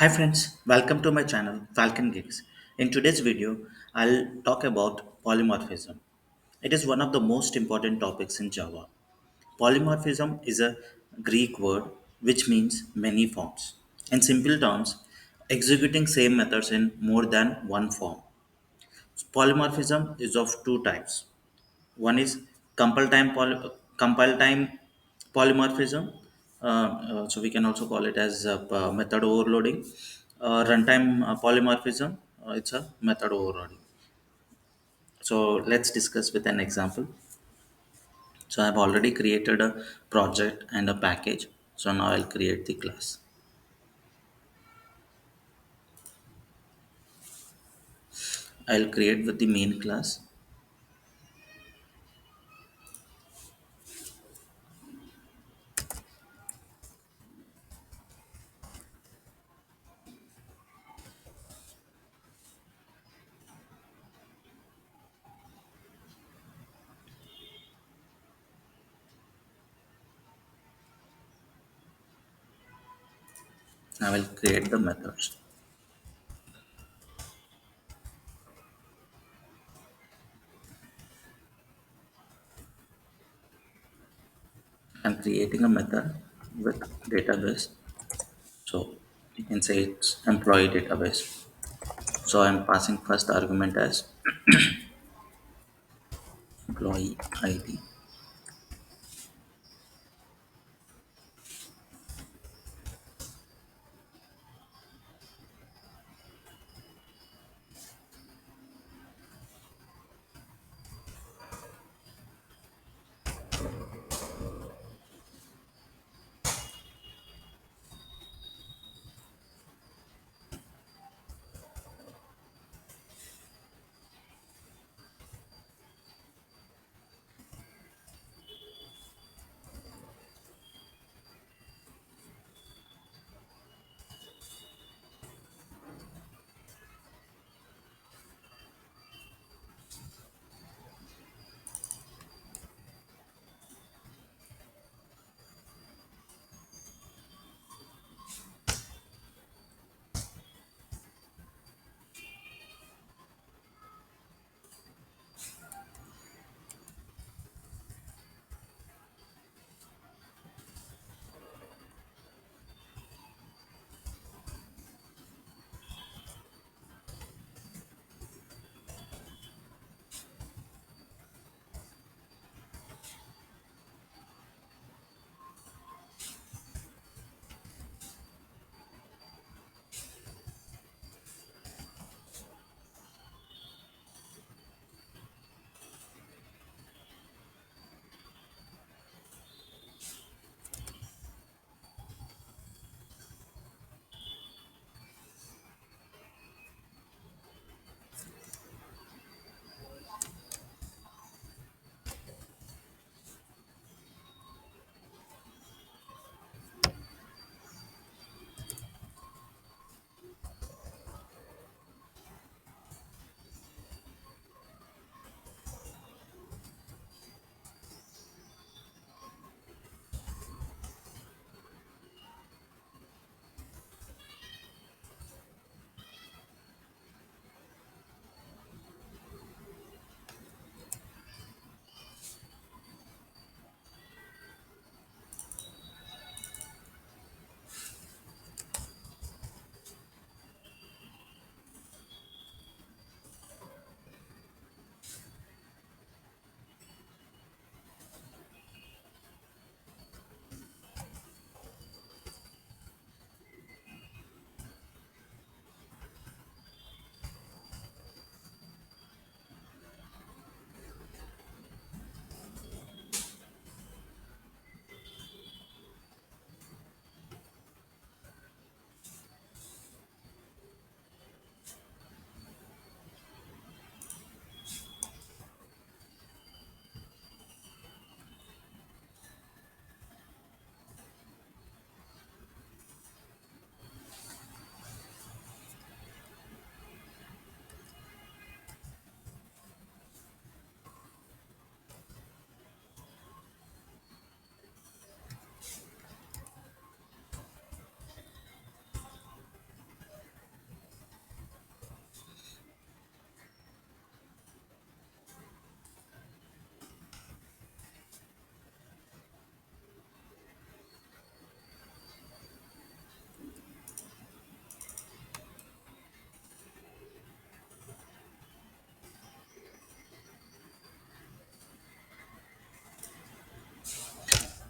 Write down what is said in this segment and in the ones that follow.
Hi friends, welcome to my channel Falcon Geeks. In today's video, I'll talk about polymorphism. It is one of the most important topics in Java. Polymorphism is a Greek word which means many forms. In simple terms, executing same methods in more than one form. Polymorphism is of two types. One is compile time polymorphism. So we can also call it as method overloading. Runtime polymorphism. It's a method overloading. So let's discuss with an example. So I've already created a project and a package. So now I'll create the class. I'll create with the main class. I will create the methods. I'm creating a method with database. So you can say it's employee database. So I'm passing first argument as employee ID.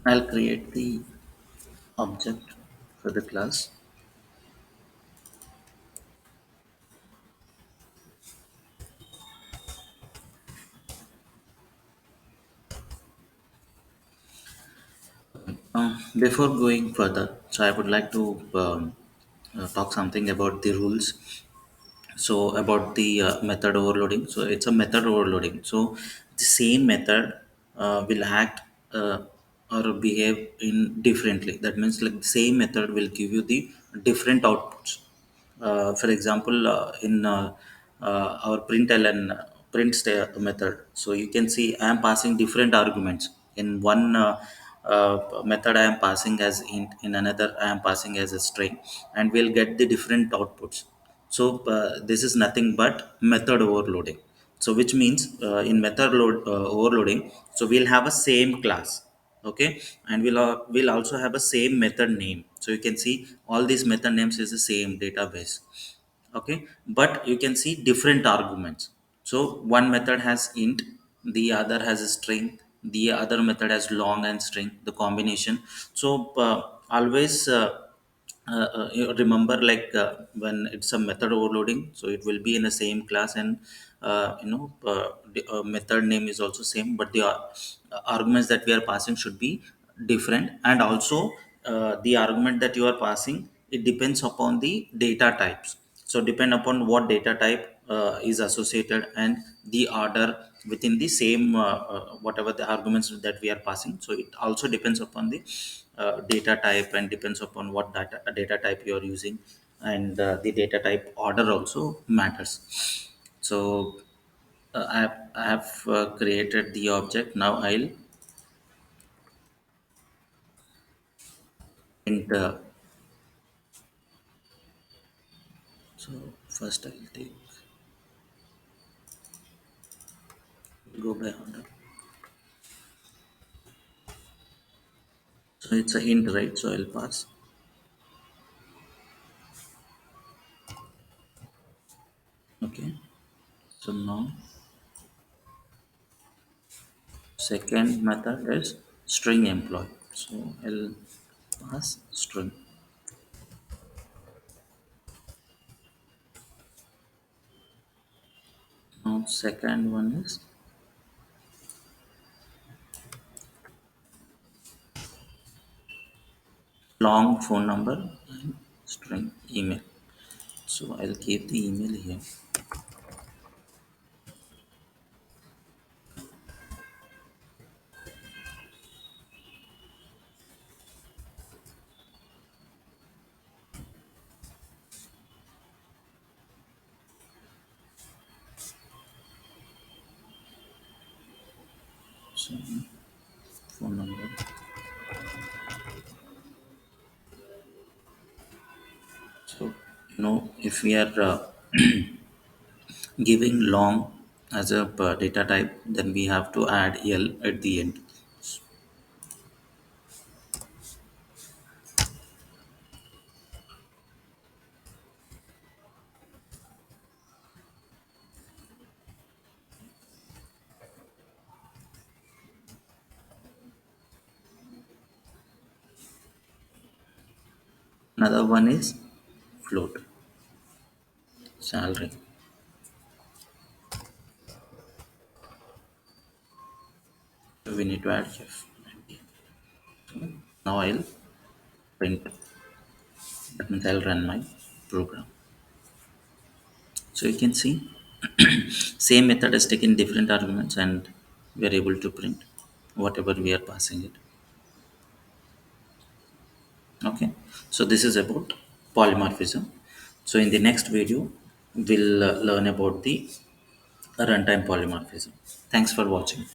I'll create the object for the class. Before going further, so I would like to talk something about the rules. So about the method overloading. So it's a method overloading. So the same method will act or behave in differently. That means like the same method will give you the different outputs. For example, in our method, so you can see I am passing different arguments. In one method I am passing as int, in another I am passing as a string, and we'll get the different outputs. So this is nothing but method overloading. So which means in overloading, so we'll have a same class, okay, and we'll also have a same method name. So you can see all these method names is the same database, okay, but you can see different arguments. So one method has int, the other has a string, the other method has long and string, the combination. So always you remember, like when it's a method overloading, so it will be in the same class, and the method name is also same, but the arguments that we are passing should be different. And also the argument that you are passing, it depends upon the data types. So depend upon what data type is associated, and the order within the same whatever the arguments that we are passing. So it also depends upon the data type, and depends upon what data type you are using, and the data type order also matters. So I have created the object. Now I'll enter. So first I'll take, go by order. So it's a int, right? So I'll pass. Okay. So now second method is string employee. So I'll pass string. Now second one is long phone number and string email. So I'll keep the email here. So phone number. So if we are giving long as a data type, then we have to add L at the end. Another one is float salary. We need to add F. Now I'll print. That means I'll run my program. So you can see same method has taken different arguments, and we are able to print whatever we are passing it. Okay. So this is about polymorphism. So in the next video, we'll learn about the runtime polymorphism. Thanks for watching.